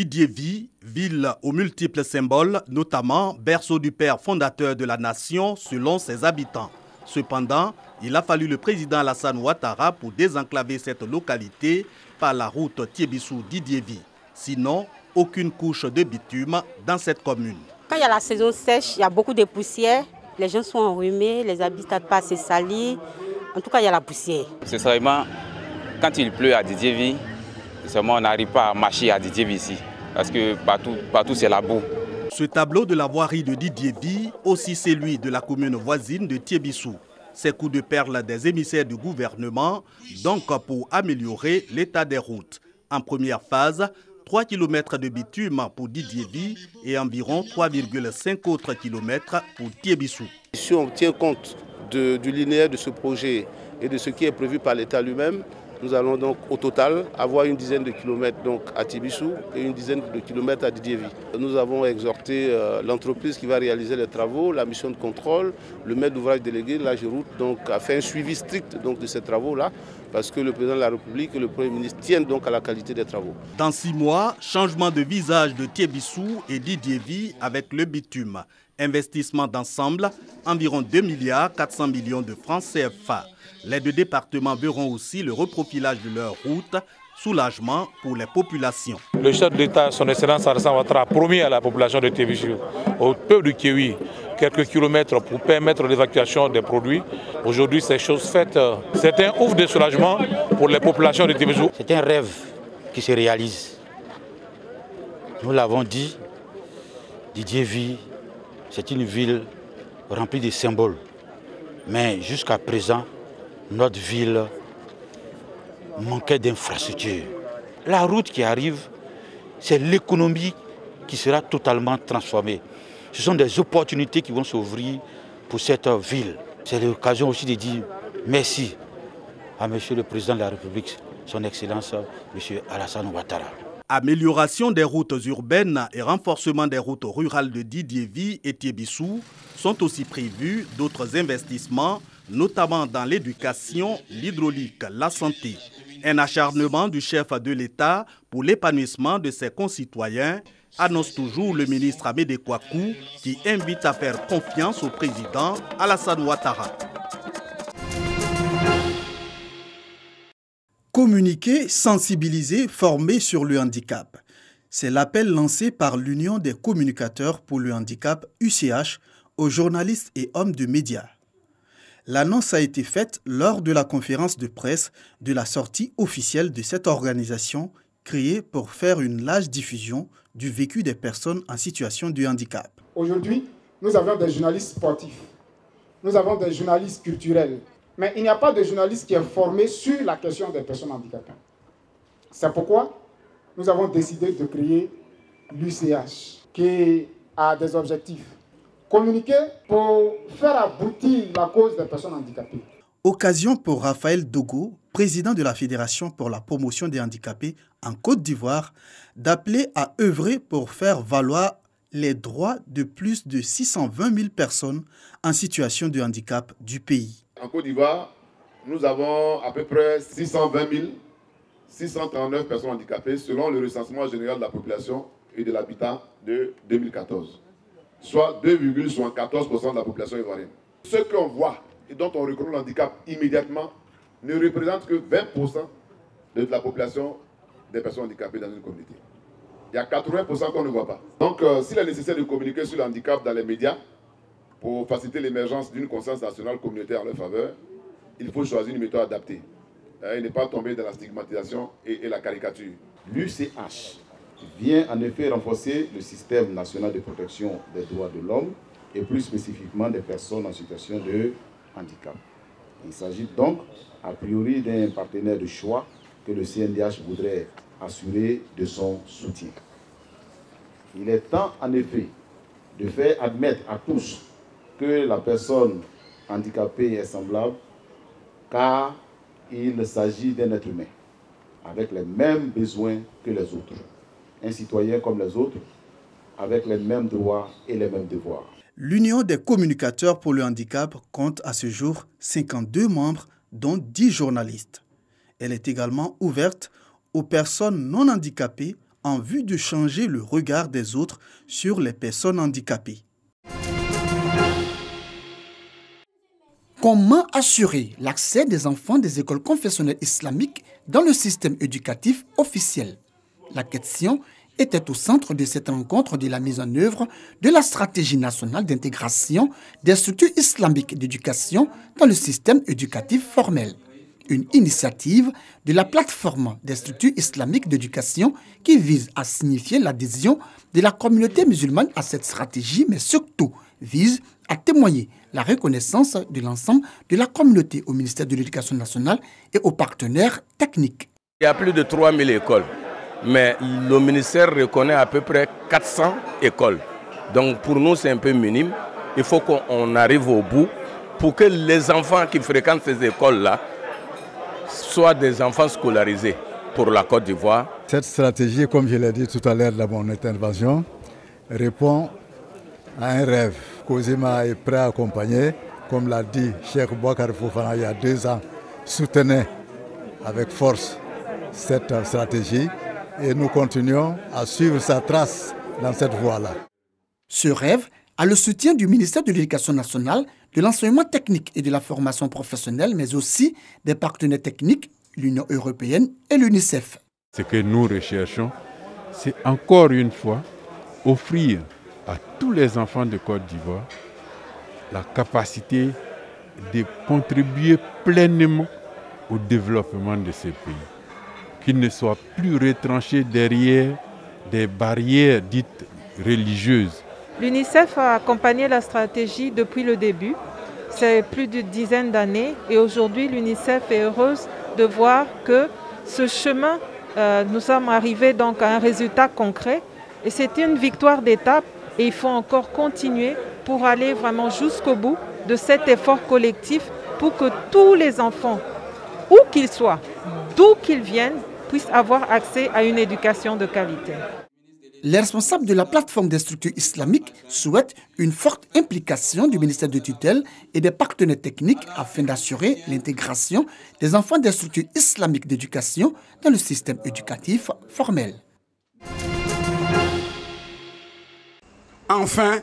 Didiévi, ville aux multiples symboles, notamment berceau du père fondateur de la nation selon ses habitants. Cependant, il a fallu le président Alassane Ouattara pour désenclaver cette localité par la route Tiébissou-Didiévi. Sinon, aucune couche de bitume dans cette commune. Quand il y a la saison sèche, il y a beaucoup de poussière. Les gens sont enrhumés, les habitants passent se salir. En tout cas, il y a la poussière. C'est seulement quand il pleut à Didiévi, on n'arrive pas à marcher à Didiévi ici. Parce que partout c'est la boue. Ce tableau de la voirie de Didiévi, aussi celui de la commune voisine de Tiébissou. Ces coups de perle des émissaires du gouvernement, donc pour améliorer l'état des routes. En première phase, 3 km de bitume pour Didiévi et environ 3,5 autres kilomètres pour Tiébissou. Si on tient compte du linéaire de ce projet et de ce qui est prévu par l'État lui-même, nous allons donc au total avoir une dizaine de kilomètres donc à Tiébissou et une dizaine de kilomètres à Didiévi. Nous avons exhorté l'entreprise qui va réaliser les travaux, la mission de contrôle, le maître d'ouvrage délégué, l'AGEROUTE, donc a fait un suivi strict donc, de ces travaux-là, parce que le président de la République et le Premier ministre tiennent donc à la qualité des travaux. Dans 6 mois, changement de visage de Tiébissou et Didiévi avec le bitume. Investissement d'ensemble, environ 2,4 milliards de francs CFA. Les deux départements verront aussi le reprofilage de leurs routes, soulagement pour les populations. Le chef d'État, son Excellence Alassane Ouattara, a promis à la population de Tiébissou, au peuple du Kéwi, quelques kilomètres pour permettre l'évacuation des produits. Aujourd'hui, c'est chose faite. C'est un ouf de soulagement pour les populations de Tiébissou. C'est un rêve qui se réalise. Nous l'avons dit, Didiévi, c'est une ville remplie de symboles. Mais jusqu'à présent, notre ville manquait d'infrastructures. La route qui arrive, c'est l'économie qui sera totalement transformée. Ce sont des opportunités qui vont s'ouvrir pour cette ville. C'est l'occasion aussi de dire merci à Monsieur le Président de la République, son Excellence, Monsieur Alassane Ouattara. Amélioration des routes urbaines et renforcement des routes rurales de Didiévi et Tiébissou sont aussi prévus d'autres investissements, notamment dans l'éducation, l'hydraulique, la santé. Un acharnement du chef de l'État pour l'épanouissement de ses concitoyens, annonce toujours le ministre Amédée Kouakou, qui invite à faire confiance au président Alassane Ouattara. Communiquer, sensibiliser, former sur le handicap. C'est l'appel lancé par l'Union des communicateurs pour le handicap, UCH, aux journalistes et hommes de médias. L'annonce a été faite lors de la conférence de presse de la sortie officielle de cette organisation créée pour faire une large diffusion du vécu des personnes en situation de handicap. Aujourd'hui, nous avons des journalistes sportifs, nous avons des journalistes culturels, mais il n'y a pas de journaliste qui est formé sur la question des personnes handicapées. C'est pourquoi nous avons décidé de créer l'UCH, qui a des objectifs. Communiquer pour faire aboutir la cause des personnes handicapées. Occasion pour Raphaël Dogo, président de la Fédération pour la promotion des handicapés en Côte d'Ivoire, d'appeler à œuvrer pour faire valoir les droits de plus de 620 000 personnes en situation de handicap du pays. En Côte d'Ivoire, nous avons à peu près 620 639 personnes handicapées selon le recensement général de la population et de l'habitat de 2014, soit 2,74% de la population ivoirienne. Ce qu'on voit et dont on reconnaît le handicap immédiatement ne représente que 20% de la population des personnes handicapées dans une communauté. Il y a 80% qu'on ne voit pas. Donc, s'il est nécessaire de communiquer sur le handicap dans les médias pour faciliter l'émergence d'une conscience nationale communautaire en leur faveur, il faut choisir une méthode adaptée et ne pas tomber dans la stigmatisation et la caricature. L'UCH vient en effet renforcer le système national de protection des droits de l'homme et plus spécifiquement des personnes en situation de handicap. Il s'agit donc a priori d'un partenaire de choix que le CNDH voudrait assurer de son soutien. Il est temps en effet de faire admettre à tous que la personne handicapée est semblable, car il s'agit d'un être humain avec les mêmes besoins que les autres. Un citoyen comme les autres, avec les mêmes droits et les mêmes devoirs. L'Union des communicateurs pour le handicap compte à ce jour 52 membres, dont 10 journalistes. Elle est également ouverte aux personnes non handicapées en vue de changer le regard des autres sur les personnes handicapées. Comment assurer l'accès des enfants des écoles confessionnelles islamiques dans le système éducatif officiel? La question était au centre de cette rencontre de la mise en œuvre de la stratégie nationale d'intégration des structures islamiques d'éducation dans le système éducatif formel. Une initiative de la plateforme des structures islamiques d'éducation qui vise à signifier l'adhésion de la communauté musulmane à cette stratégie, mais surtout vise à témoigner la reconnaissance de l'ensemble de la communauté au ministère de l'Éducation nationale et aux partenaires techniques. Il y a plus de 3000 écoles, mais le ministère reconnaît à peu près 400 écoles. Donc pour nous, c'est un peu minime. Il faut qu'on arrive au bout pour que les enfants qui fréquentent ces écoles-là soient des enfants scolarisés pour la Côte d'Ivoire. Cette stratégie, comme je l'ai dit tout à l'heure dans mon intervention, répond à un rêve qu'Ozema est prêt à accompagner. Comme l'a dit Cheikh Boubacar Fofana il y a 2 ans, soutenait avec force cette stratégie et nous continuons à suivre sa trace dans cette voie-là. Ce rêve a le soutien du ministère de l'Éducation nationale, de l'enseignement technique et de la formation professionnelle, mais aussi des partenaires techniques, l'Union européenne et l'UNICEF. Ce que nous recherchons, c'est encore une fois offrir à tous les enfants de Côte d'Ivoire la capacité de contribuer pleinement au développement de ces pays, qu'ils ne soient plus retranchés derrière des barrières dites religieuses. L'UNICEF a accompagné la stratégie depuis le début, c'est plus d'une dizaine d'années et aujourd'hui l'UNICEF est heureuse de voir que ce chemin, nous sommes arrivés donc à un résultat concret et c'est une victoire d'étape et il faut encore continuer pour aller vraiment jusqu'au bout de cet effort collectif pour que tous les enfants, où qu'ils soient, d'où qu'ils viennent, puissent avoir accès à une éducation de qualité. Les responsables de la plateforme des structures islamiques souhaitent une forte implication du ministère de tutelle et des partenaires techniques afin d'assurer l'intégration des enfants des structures islamiques d'éducation dans le système éducatif formel. Enfin,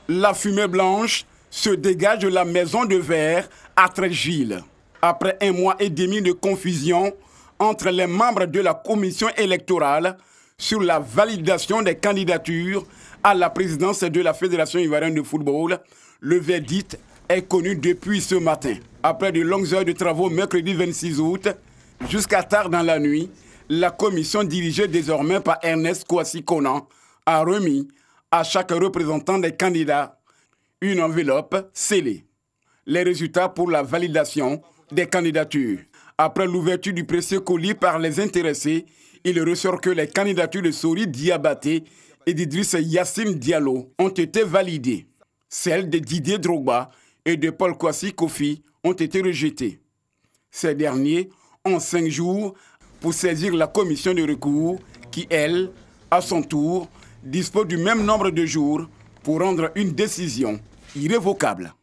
la fumée blanche se dégage de la maison de verre à Treichville. Après 1 mois et demi de confusion entre les membres de la commission électorale sur la validation des candidatures à la présidence de la Fédération ivoirienne de football, le verdict est connu depuis ce matin. Après de longues heures de travaux mercredi 26 août, jusqu'à tard dans la nuit, la commission dirigée désormais par Ernest Kouassi Konan a remis à chaque représentant des candidats une enveloppe scellée. Les résultats pour la validation des candidatures. Après l'ouverture du précieux colis par les intéressés, il ressort que les candidatures de Sori Diabaté et d'Idriss Yassine Diallo ont été validées. Celles de Didier Drogba et de Paul Kouassi Kofi ont été rejetées. Ces derniers ont 5 jours pour saisir la commission de recours qui, elle, à son tour, dispose du même nombre de jours pour rendre une décision irrévocable.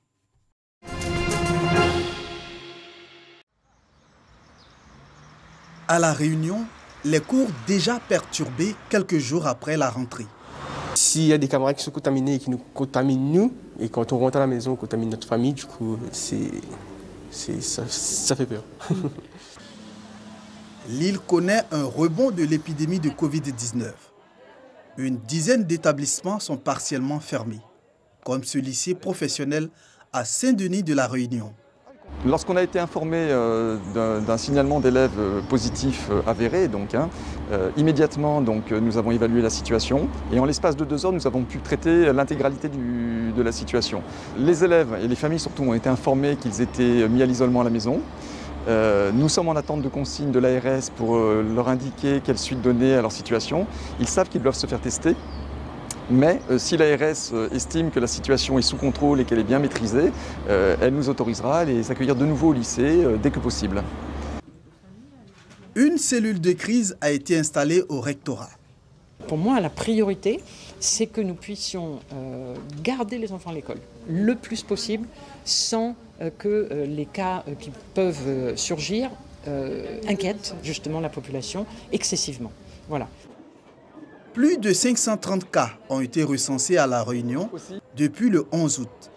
À La Réunion, les cours déjà perturbés quelques jours après la rentrée. S'il y a des camarades qui sont contaminés et qui nous contaminent nous, et quand on rentre à la maison, on contamine notre famille, du coup, ça fait peur. L'île connaît un rebond de l'épidémie de Covid-19. Une dizaine d'établissements sont partiellement fermés, comme ce lycée professionnel à Saint-Denis de La Réunion. Lorsqu'on a été informé d'un signalement d'élèves positifs avérés, immédiatement nous avons évalué la situation et en l'espace de 2 heures, nous avons pu traiter l'intégralité de la situation. Les élèves et les familles surtout ont été informés qu'ils étaient mis à l'isolement à la maison. Nous sommes en attente de consignes de l'ARS pour leur indiquer quelle suite donner à leur situation. Ils savent qu'ils doivent se faire tester. Mais si l'ARS estime que la situation est sous contrôle et qu'elle est bien maîtrisée, elle nous autorisera à les accueillir de nouveau au lycée dès que possible. Une cellule de crise a été installée au rectorat. Pour moi, la priorité, c'est que nous puissions garder les enfants à l'école le plus possible sans que les cas qui peuvent surgir inquiètent justement la population excessivement. Voilà. Plus de 530 cas ont été recensés à La Réunion depuis le 11 août.